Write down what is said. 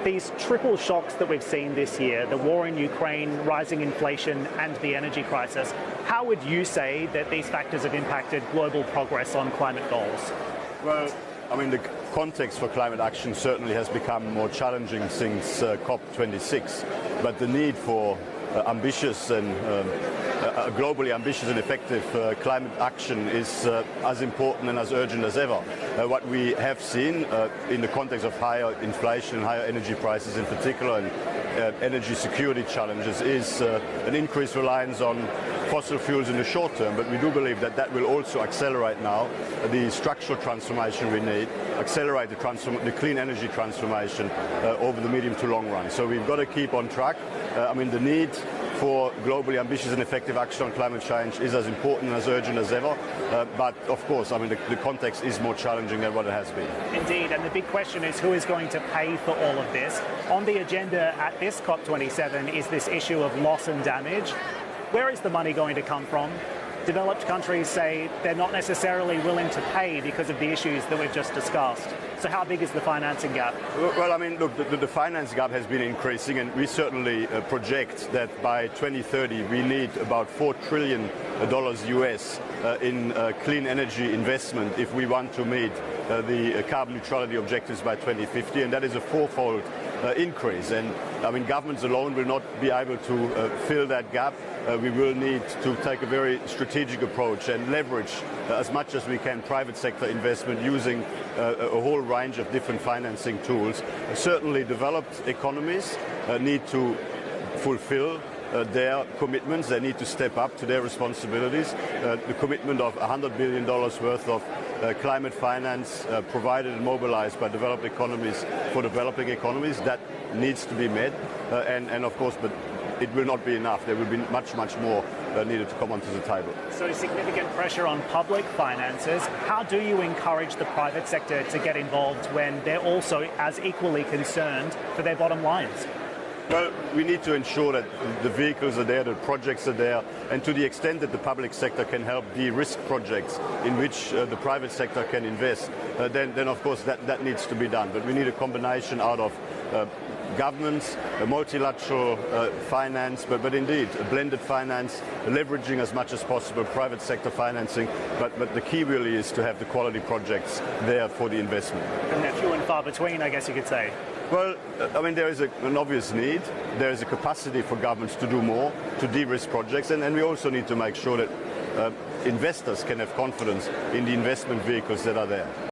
These triple shocks that we've seen this year, the war in Ukraine, rising inflation and the energy crisis, how would you say that these factors have impacted global progress on climate goals? Well, I mean, the context for climate action certainly has become more challenging since COP26, but the need for ambitious and globally ambitious and effective climate action is as important and as urgent as ever. What we have seen in the context of higher inflation and higher energy prices in particular, and energy security challenges, is an increased reliance on fossil fuels in the short term, but we do believe that that will also accelerate now the structural transformation we need, accelerate the clean energy transformation over the medium to long run. So we've got to keep on track. I mean, the need for globally ambitious and effective action on climate change is as important and as urgent as ever. But of course, I mean, the context is more challenging than what it has been. Indeed, and the big question is who is going to pay for all of this? On the agenda at this COP27 is this issue of loss and damage. Where is the money going to come from? Developed countries say they're not necessarily willing to pay because of the issues that we've just discussed. So how big is the financing gap? Well, I mean, look, the finance gap has been increasing, and we certainly project that by 2030 we need about $4 trillion US in clean energy investment if we want to meet the carbon neutrality objectives by 2050, and that is a fourfold increase. And I mean, governments alone will not be able to fill that gap. We will need to take a very strategic approach and leverage as much as we can private sector investment using a whole range of different financing tools. Certainly developed economies need to fulfill their commitments. They need to step up to their responsibilities. The commitment of $100 billion worth of climate finance provided and mobilized by developed economies for developing economies, that needs to be met. And of course, but it will not be enough. There will be much more needed to come onto the table. So significant pressure on public finances. How do you encourage the private sector to get involved when they're also as equally concerned for their bottom lines? Well, we need to ensure that the vehicles are there, the projects are there, and to the extent that the public sector can help de-risk projects in which the private sector can invest, then of course that needs to be done. But we need a combination out of governments, multilateral finance, but indeed a blended finance, leveraging as much as possible private sector financing. But the key really is to have the quality projects there for the investment. And they're few and far between, I guess you could say. Well, I mean, there is an obvious need. There is a capacity for governments to do more, to de-risk projects, and we also need to make sure that investors can have confidence in the investment vehicles that are there.